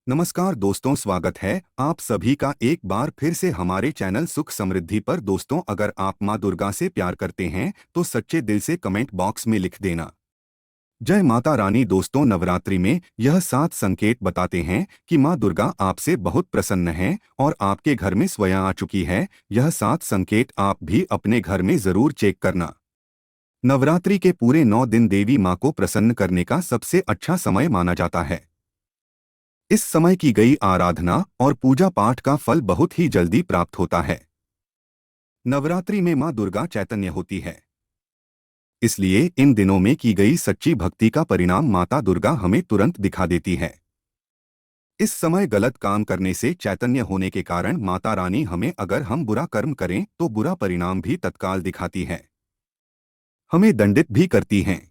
नमस्कार दोस्तों, स्वागत है आप सभी का एक बार फिर से हमारे चैनल सुख समृद्धि पर। दोस्तों, अगर आप माँ दुर्गा से प्यार करते हैं तो सच्चे दिल से कमेंट बॉक्स में लिख देना जय माता रानी। दोस्तों, नवरात्रि में यह 7 संकेत बताते हैं कि माँ दुर्गा आपसे बहुत प्रसन्न है और आपके घर में स्वयं आ चुकी है। यह 7 संकेत आप भी अपने घर में जरूर चेक करना। नवरात्रि के पूरे 9 दिन देवी माँ को प्रसन्न करने का सबसे अच्छा समय माना जाता है। इस समय की गई आराधना और पूजा पाठ का फल बहुत ही जल्दी प्राप्त होता है। नवरात्रि में मां दुर्गा चैतन्य होती है, इसलिए इन दिनों में की गई सच्ची भक्ति का परिणाम माता दुर्गा हमें तुरंत दिखा देती है। इस समय गलत काम करने से चैतन्य होने के कारण माता रानी हमें, अगर हम बुरा कर्म करें तो बुरा परिणाम भी तत्काल दिखाती है, हमें दंडित भी करती हैं।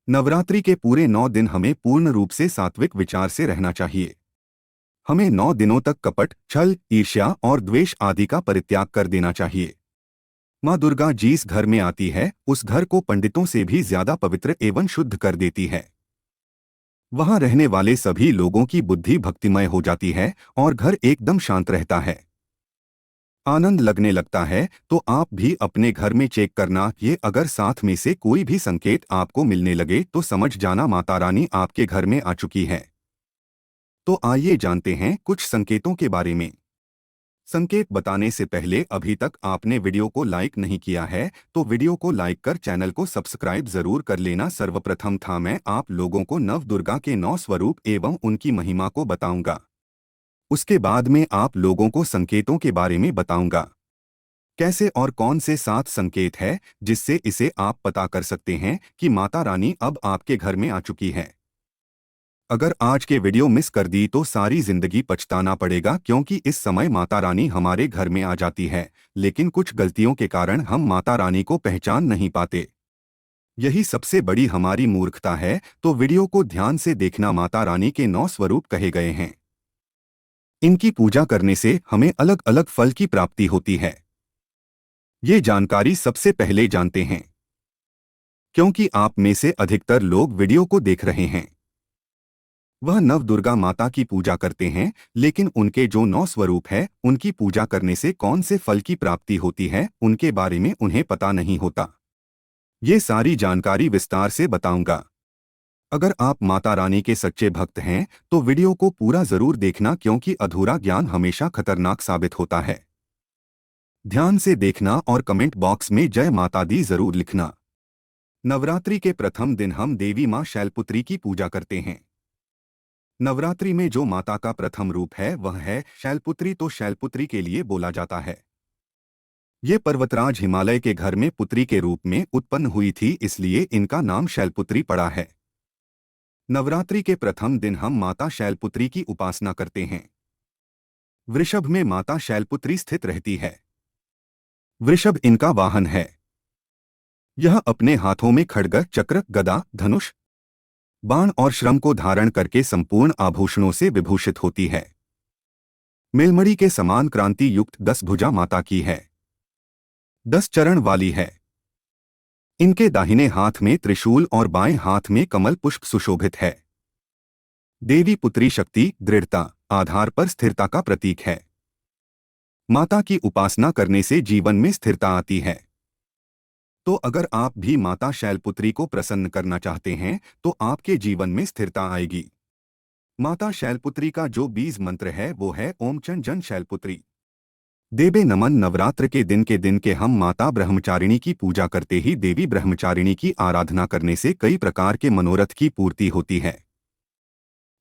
नवरात्रि के पूरे 9 दिन हमें पूर्ण रूप से सात्विक विचार से रहना चाहिए। हमें 9 दिनों तक कपट, छल, ईर्ष्या और द्वेष आदि का परित्याग कर देना चाहिए। माँ दुर्गा जिस घर में आती है उस घर को पंडितों से भी ज्यादा पवित्र एवं शुद्ध कर देती है। वहां रहने वाले सभी लोगों की बुद्धि भक्तिमय हो जाती है और घर एकदम शांत रहता है, आनंद लगने लगता है। तो आप भी अपने घर में चेक करना। ये अगर साथ में से कोई भी संकेत आपको मिलने लगे तो समझ जाना माता रानी आपके घर में आ चुकी है। तो आइए जानते हैं कुछ संकेतों के बारे में। संकेत बताने से पहले अभी तक आपने वीडियो को लाइक नहीं किया है तो वीडियो को लाइक कर चैनल को सब्सक्राइब जरूर कर लेना। सर्वप्रथम था मैं आप लोगों को नव दुर्गा के 9 स्वरूप एवं उनकी महिमा को बताऊंगा। उसके बाद में आप लोगों को संकेतों के बारे में बताऊंगा, कैसे और कौन से 7 संकेत है जिससे इसे आप पता कर सकते हैं कि माता रानी अब आपके घर में आ चुकी है। अगर आज के वीडियो मिस कर दी तो सारी जिंदगी पछताना पड़ेगा, क्योंकि इस समय माता रानी हमारे घर में आ जाती है, लेकिन कुछ गलतियों के कारण हम माता रानी को पहचान नहीं पाते। यही सबसे बड़ी हमारी मूर्खता है। तो वीडियो को ध्यान से देखना। माता रानी के 9 स्वरूप कहे गए हैं। इनकी पूजा करने से हमें अलग अलग फल की प्राप्ति होती है। ये जानकारी सबसे पहले जानते हैं, क्योंकि आप में से अधिकतर लोग वीडियो को देख रहे हैं। वह नव दुर्गा माता की पूजा करते हैं, लेकिन उनके जो 9 स्वरूप है उनकी पूजा करने से कौन से फल की प्राप्ति होती है उनके बारे में उन्हें पता नहीं होता। ये सारी जानकारी विस्तार से बताऊंगा। अगर आप माता रानी के सच्चे भक्त हैं तो वीडियो को पूरा जरूर देखना, क्योंकि अधूरा ज्ञान हमेशा खतरनाक साबित होता है। ध्यान से देखना और कमेंट बॉक्स में जय माता दी जरूर लिखना। नवरात्रि के प्रथम दिन हम देवी मां शैलपुत्री की पूजा करते हैं। नवरात्रि में जो माता का प्रथम रूप है वह है शैलपुत्री। तो शैलपुत्री के लिए बोला जाता है, ये पर्वतराज हिमालय के घर में पुत्री के रूप में उत्पन्न हुई थी, इसलिए इनका नाम शैलपुत्री पड़ा है। नवरात्रि के प्रथम दिन हम माता शैलपुत्री की उपासना करते हैं। वृषभ में माता शैलपुत्री स्थित रहती है। वृषभ इनका वाहन है। यह अपने हाथों में खड्ग, चक्र, गदा, धनुष, बाण और श्रम को धारण करके संपूर्ण आभूषणों से विभूषित होती है। मिलमणि के समान क्रांति युक्त 10 भुजा माता की है। 10 चरण वाली है। इनके दाहिने हाथ में त्रिशूल और बाएं हाथ में कमल पुष्प सुशोभित है। देवी पुत्री शक्ति, दृढ़ता, आधार पर स्थिरता का प्रतीक है। माता की उपासना करने से जीवन में स्थिरता आती है। तो अगर आप भी माता शैलपुत्री को प्रसन्न करना चाहते हैं तो आपके जीवन में स्थिरता आएगी। माता शैलपुत्री का जो बीज मंत्र है वो है ओम चं जन शैलपुत्री देवे नमन। नवरात्र के दिन के हम माता ब्रह्मचारिणी की पूजा करते ही देवी ब्रह्मचारिणी की आराधना करने से कई प्रकार के मनोरथ की पूर्ति होती है।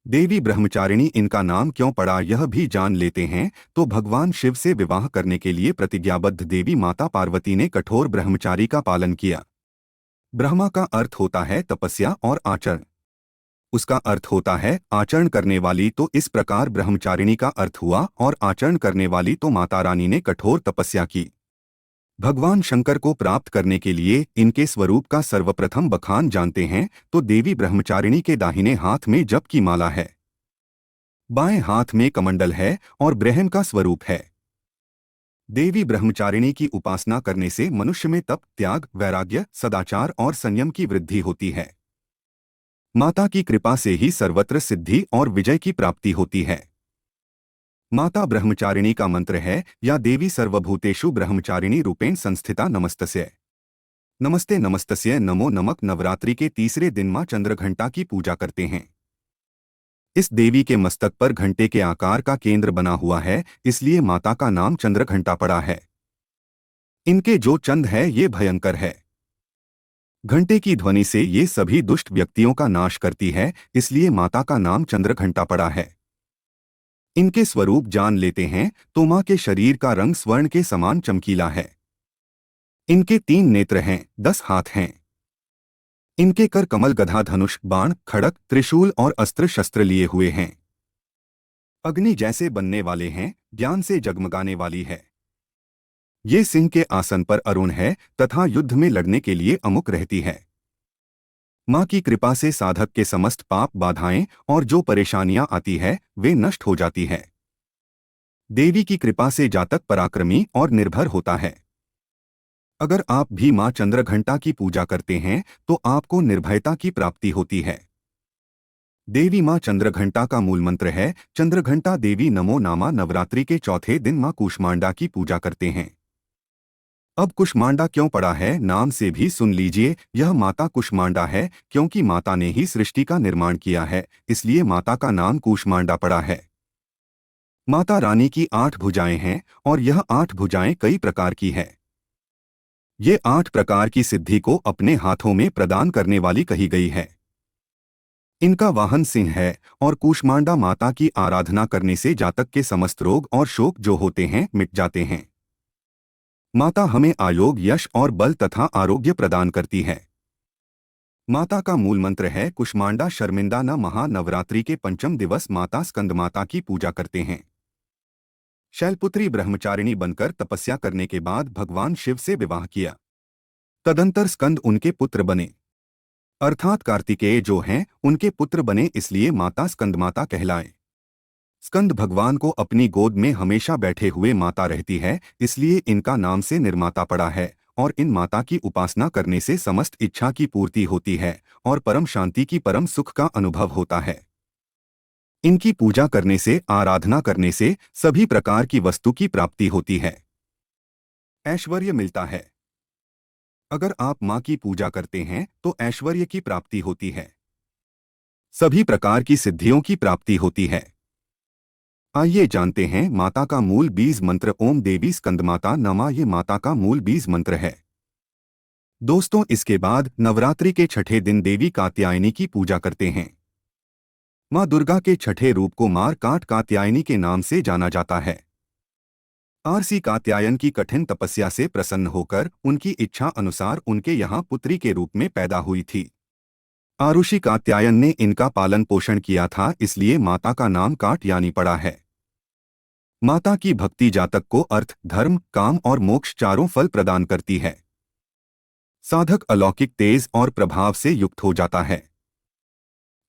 देवी ब्रह्मचारिणी इनका नाम क्यों पड़ा यह भी जान लेते हैं। तो भगवान शिव से विवाह करने के लिए प्रतिज्ञाबद्ध देवी माता पार्वती ने कठोर ब्रह्मचारी का पालन किया। ब्रह्मा का अर्थ होता है तपस्या और आचरण, उसका अर्थ होता है आचरण करने वाली। तो इस प्रकार ब्रह्मचारिणी का अर्थ हुआ और आचरण करने वाली। तो माता रानी ने कठोर तपस्या की। भगवान शंकर को प्राप्त करने के लिए इनके स्वरूप का सर्वप्रथम बखान जानते हैं। तो देवी ब्रह्मचारिणी के दाहिने हाथ में जप की माला है, बाएं हाथ में कमंडल है और ब्रह्म का स्वरूप है। देवी ब्रह्मचारिणी की उपासना करने से मनुष्य में तप, त्याग, वैराग्य, सदाचार और संयम की वृद्धि होती है। माता की कृपा से ही सर्वत्र सिद्धि और विजय की प्राप्ति होती है। माता ब्रह्मचारिणी का मंत्र है, या देवी सर्वभूतेषु ब्रह्मचारिणी रूपेण संस्थिता नमस्तस्य। नमस्ते नमस्तस्य नमो नमक। नवरात्रि के तीसरे दिन मां चंद्रघंटा की पूजा करते हैं। इस देवी के मस्तक पर घंटे के आकार का केंद्र बना हुआ है, इसलिए माता का नाम चंद्रघंटा पड़ा है। इनके जो चंद है ये भयंकर है। घंटे की ध्वनि से ये सभी दुष्ट व्यक्तियों का नाश करती है, इसलिए माता का नाम चंद्रघंटा पड़ा है। इनके स्वरूप जान लेते हैं तो मां के शरीर का रंग स्वर्ण के समान चमकीला है। इनके 3 नेत्र हैं, 10 हाथ हैं। इनके कर कमल, गधा, धनुष, बाण, खड़क, त्रिशूल और अस्त्र शस्त्र लिए हुए हैं। अग्नि जैसे बनने वाले हैं, ज्ञान से जगमगाने वाली है। ये सिंह के आसन पर अरुण है तथा युद्ध में लड़ने के लिए अमुक रहती है। मां की कृपा से साधक के समस्त पाप, बाधाएं और जो परेशानियां आती है वे नष्ट हो जाती है। देवी की कृपा से जातक पराक्रमी और निर्भर होता है। अगर आप भी मां चंद्रघंटा की पूजा करते हैं तो आपको निर्भयता की प्राप्ति होती है। देवी मां चंद्रघंटा का मूल मंत्र है चंद्रघंटा देवी नमो नामा। नवरात्रि के चौथे दिन मां कूष्मांडा की पूजा करते हैं। अब कुष्मांडा क्यों पड़ा है, नाम से भी सुन लीजिए, यह माता कुष्मांडा है क्योंकि माता ने ही सृष्टि का निर्माण किया है, इसलिए माता का नाम कूष्मांडा पड़ा है। माता रानी की 8 भुजाएं हैं और यह 8 भुजाएं कई प्रकार की है। ये 8 प्रकार की सिद्धि को अपने हाथों में प्रदान करने वाली कही गई है। इनका वाहन सिंह है और कूष्मांडा माता की आराधना करने से जातक के समस्त रोग और शोक जो होते हैं मिट जाते हैं। माता हमें आयोग, यश और बल तथा आरोग्य प्रदान करती है। माता का मूल मंत्र है कुष्मांडा शर्मिंदा न महा। नवरात्रि के पंचम दिवस माता स्कंदमाता की पूजा करते हैं। शैलपुत्री ब्रह्मचारिणी बनकर तपस्या करने के बाद भगवान शिव से विवाह किया। तदंतर स्कंद उनके पुत्र बने, अर्थात कार्तिकेय जो हैं उनके पुत्र बने, इसलिए माता स्कंदमाता कहलाए। स्कंद भगवान को अपनी गोद में हमेशा बैठे हुए माता रहती है, इसलिए इनका नाम से निर्माता पड़ा है। और इन माता की उपासना करने से समस्त इच्छा की पूर्ति होती है और परम शांति की, परम सुख का अनुभव होता है। इनकी पूजा करने से, आराधना करने से सभी प्रकार की वस्तु की प्राप्ति होती है, ऐश्वर्य मिलता है। अगर आप मां की पूजा करते हैं तो ऐश्वर्य की प्राप्ति होती है, सभी प्रकार की सिद्धियों की प्राप्ति होती है। आइए जानते हैं माता का मूल बीज मंत्र। ओम देवी स्कंदमाता नमः। ये माता का मूल बीज मंत्र है। दोस्तों, इसके बाद नवरात्रि के छठे दिन देवी कात्यायनी की पूजा करते हैं। मां दुर्गा के छठे रूप को मारकाट कात्यायनी के नाम से जाना जाता है। आरसी कात्यायन की कठिन तपस्या से प्रसन्न होकर उनकी इच्छा अनुसार उनके यहाँ पुत्री के रूप में पैदा हुई थी। आरुषि कात्यायन ने इनका पालन पोषण किया था, इसलिए माता का नाम कात्यायनी पड़ा है। माता की भक्ति जातक को अर्थ, धर्म, काम और मोक्ष चारों फल प्रदान करती है। साधक अलौकिक तेज और प्रभाव से युक्त हो जाता है।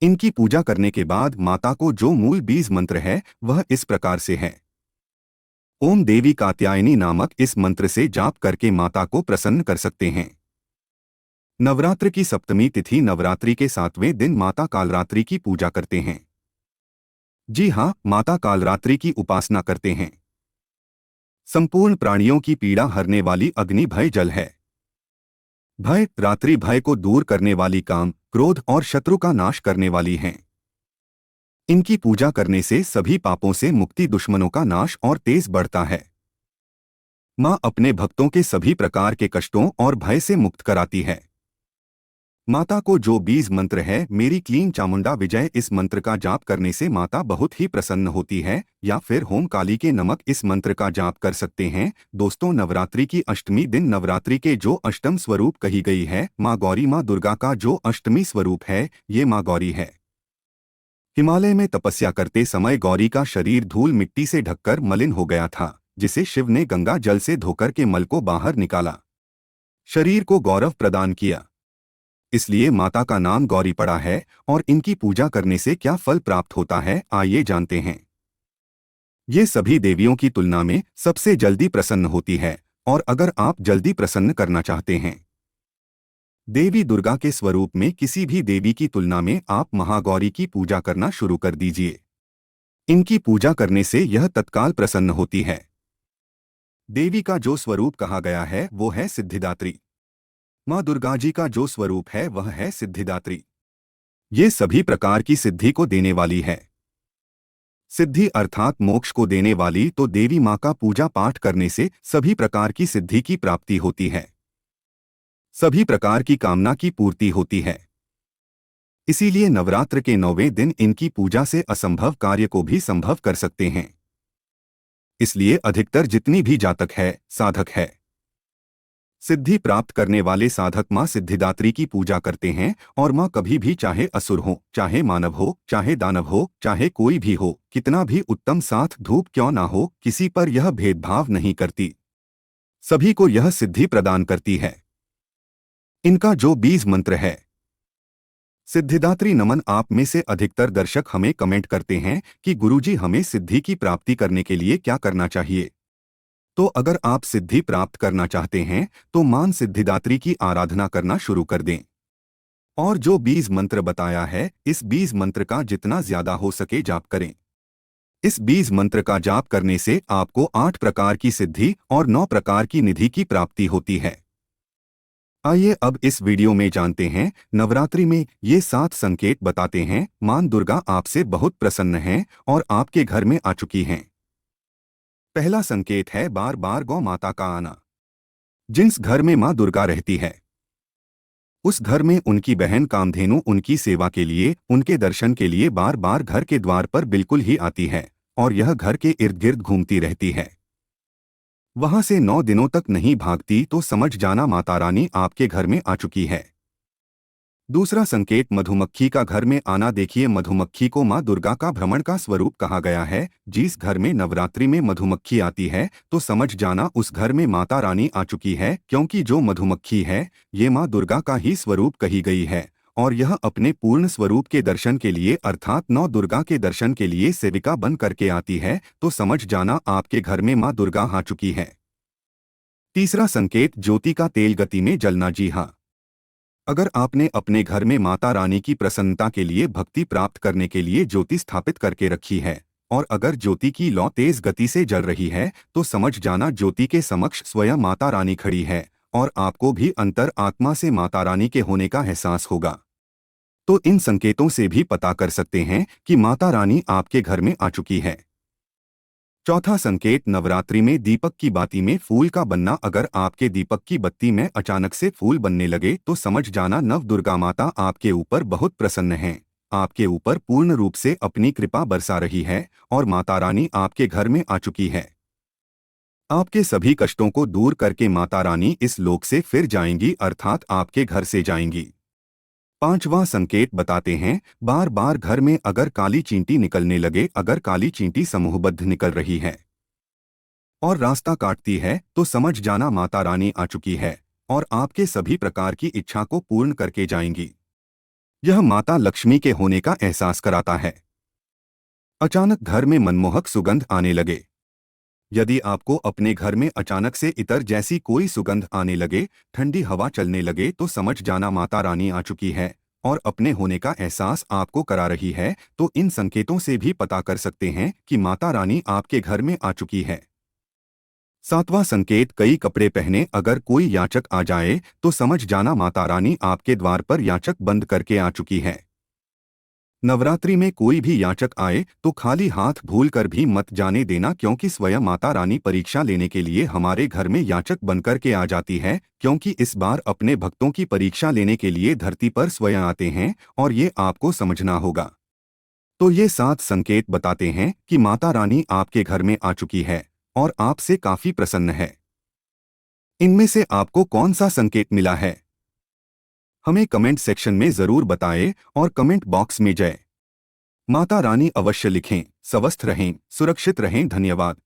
इनकी पूजा करने के बाद माता को जो मूल बीज मंत्र है वह इस प्रकार से है। ओम देवी कात्यायनी नामक इस मंत्र से जाप करके माता को प्रसन्न कर सकते हैं। नवरात्र की सप्तमी तिथि नवरात्रि के 7वें दिन माता कालरात्रि की पूजा करते हैं। जी हाँ, माता कालरात्रि की उपासना करते हैं। संपूर्ण प्राणियों की पीड़ा हरने वाली अग्नि भय जल है। भय, रात्रि भय को दूर करने वाली, काम, क्रोध और शत्रु का नाश करने वाली हैं। इनकी पूजा करने से सभी पापों से मुक्ति, दुश्मनों का नाश और तेज बढ़ता है। मां अपने भक्तों के सभी प्रकार के कष्टों और भय से मुक्त कराती है। माता को जो बीज मंत्र है मेरी क्लीन चामुंडा विजय, इस मंत्र का जाप करने से माता बहुत ही प्रसन्न होती है। या फिर होम काली के नमक इस मंत्र का जाप कर सकते हैं। दोस्तों, नवरात्रि की अष्टमी दिन नवरात्रि के जो अष्टम स्वरूप कही गई है मां गौरी, मां दुर्गा का जो अष्टमी स्वरूप है ये मां गौरी है। हिमालय में तपस्या करते समय गौरी का शरीर धूल मिट्टी से ढककर मलिन हो गया था, जिसे शिव ने गंगा जल से धोकर के मल को बाहर निकाला, शरीर को गौरव प्रदान किया, इसलिए माता का नाम गौरी पड़ा है। और इनकी पूजा करने से क्या फल प्राप्त होता है आइए जानते हैं। ये सभी देवियों की तुलना में सबसे जल्दी प्रसन्न होती है, और अगर आप जल्दी प्रसन्न करना चाहते हैं देवी दुर्गा के स्वरूप में किसी भी देवी की तुलना में आप महागौरी की पूजा करना शुरू कर दीजिए। इनकी पूजा करने से यह तत्काल प्रसन्न होती है। देवी का जो स्वरूप कहा गया है वो है सिद्धिदात्री। माँ दुर्गा जी का जो स्वरूप है वह है सिद्धिदात्री। ये सभी प्रकार की सिद्धि को देने वाली है। सिद्धि अर्थात मोक्ष को देने वाली, तो देवी माँ का पूजा पाठ करने से सभी प्रकार की सिद्धि की प्राप्ति होती है, सभी प्रकार की कामना की पूर्ति होती है। इसीलिए नवरात्र के 9वें दिन इनकी पूजा से असंभव कार्य को भी संभव कर सकते हैं। इसलिए अधिकतर जितनी भी जातक है, साधक है, सिद्धि प्राप्त करने वाले साधक माँ सिद्धिदात्री की पूजा करते हैं। और माँ कभी भी, चाहे असुर हो, चाहे मानव हो, चाहे दानव हो, चाहे कोई भी हो, कितना भी उत्तम साथ धूप क्यों ना हो, किसी पर यह भेदभाव नहीं करती, सभी को यह सिद्धि प्रदान करती है। इनका जो बीज मंत्र है सिद्धिदात्री नमन, आप में से अधिकतर दर्शक हमें कमेंट करते हैं कि गुरुजी हमें सिद्धि की प्राप्ति करने के लिए क्या करना चाहिए। तो अगर आप सिद्धि प्राप्त करना चाहते हैं तो मान सिद्धिदात्री की आराधना करना शुरू कर दें। और जो बीज मंत्र बताया है, इस बीज मंत्र का जितना ज्यादा हो सके जाप करें। इस बीज मंत्र का जाप करने से आपको 8 प्रकार की सिद्धि और 9 प्रकार की निधि की प्राप्ति होती है। आइए अब इस वीडियो में जानते हैं, नवरात्रि में ये 7 संकेत बताते हैं मां दुर्गा आपसे बहुत प्रसन्न हैं और आपके घर में आ चुकी हैं। पहला संकेत है बार बार गौ माता का आना। जिस घर में मां दुर्गा रहती है उस घर में उनकी बहन कामधेनु उनकी सेवा के लिए, उनके दर्शन के लिए बार बार घर के द्वार पर बिल्कुल ही आती है और यह घर के इर्द गिर्द घूमती रहती है। वहां से 9 दिनों तक नहीं भागती तो समझ जाना माता रानी आपके घर में आ चुकी है। दूसरा संकेत मधुमक्खी का घर में आना। देखिए, मधुमक्खी को मां दुर्गा का भ्रमण का स्वरूप कहा गया है। जिस घर में नवरात्रि में मधुमक्खी आती है तो समझ जाना उस घर में माता रानी आ चुकी है, क्योंकि जो मधुमक्खी है ये मां दुर्गा का ही स्वरूप कही गई है और यह अपने पूर्ण स्वरूप के दर्शन के लिए अर्थात 9 दुर्गा के दर्शन के लिए सेविका बन करके आती है, तो समझ जाना आपके घर में मां दुर्गा आ चुकी है। तीसरा संकेत ज्योति का तेल गति में जलना। जी हाँ, अगर आपने अपने घर में माता रानी की प्रसन्नता के लिए भक्ति प्राप्त करने के लिए ज्योति स्थापित करके रखी है और अगर ज्योति की लौ तेज गति से जल रही है तो समझ जाना ज्योति के समक्ष स्वयं माता रानी खड़ी है और आपको भी अंतर आत्मा से माता रानी के होने का एहसास होगा। तो इन संकेतों से भी पता कर सकते हैं कि माता रानी आपके घर में आ चुकी है। चौथा संकेत नवरात्रि में दीपक की बाती में फूल का बनना। अगर आपके दीपक की बत्ती में अचानक से फूल बनने लगे तो समझ जाना नव दुर्गा माता आपके ऊपर बहुत प्रसन्न हैं, आपके ऊपर पूर्ण रूप से अपनी कृपा बरसा रही है और माता रानी आपके घर में आ चुकी है। आपके सभी कष्टों को दूर करके माता रानी इस लोक से फिर जाएंगी अर्थात आपके घर से जाएंगी। पांचवां संकेत बताते हैं बार बार घर में अगर काली चींटी निकलने लगे, अगर काली चींटी समूहबद्ध निकल रही है और रास्ता काटती है तो समझ जाना माता रानी आ चुकी है और आपके सभी प्रकार की इच्छा को पूर्ण करके जाएंगी। यह माता लक्ष्मी के होने का एहसास कराता है। अचानक घर में मनमोहक सुगंध आने लगे। यदि आपको अपने घर में अचानक से इतर जैसी कोई सुगंध आने लगे, ठंडी हवा चलने लगे, तो समझ जाना माता रानी आ चुकी है और अपने होने का एहसास आपको करा रही है। तो इन संकेतों से भी पता कर सकते हैं कि माता रानी आपके घर में आ चुकी है। सातवां संकेत कई कपड़े पहने अगर कोई याचक आ जाए तो समझ जाना माता रानी आपके द्वार पर याचक बंद करके आ चुकी है। नवरात्रि में कोई भी याचक आए तो खाली हाथ भूलकर भी मत जाने देना, क्योंकि स्वयं माता रानी परीक्षा लेने के लिए हमारे घर में याचक बनकर के आ जाती है, क्योंकि इस बार अपने भक्तों की परीक्षा लेने के लिए धरती पर स्वयं आते हैं और ये आपको समझना होगा। तो ये 7 संकेत बताते हैं कि माता रानी आपके घर में आ चुकी है और आपसे काफी प्रसन्न है। इनमें से आपको कौन सा संकेत मिला है हमें कमेंट सेक्शन में जरूर बताएं और कमेंट बॉक्स में जय माता रानी अवश्य लिखें। स्वस्थ रहें, सुरक्षित रहें। धन्यवाद।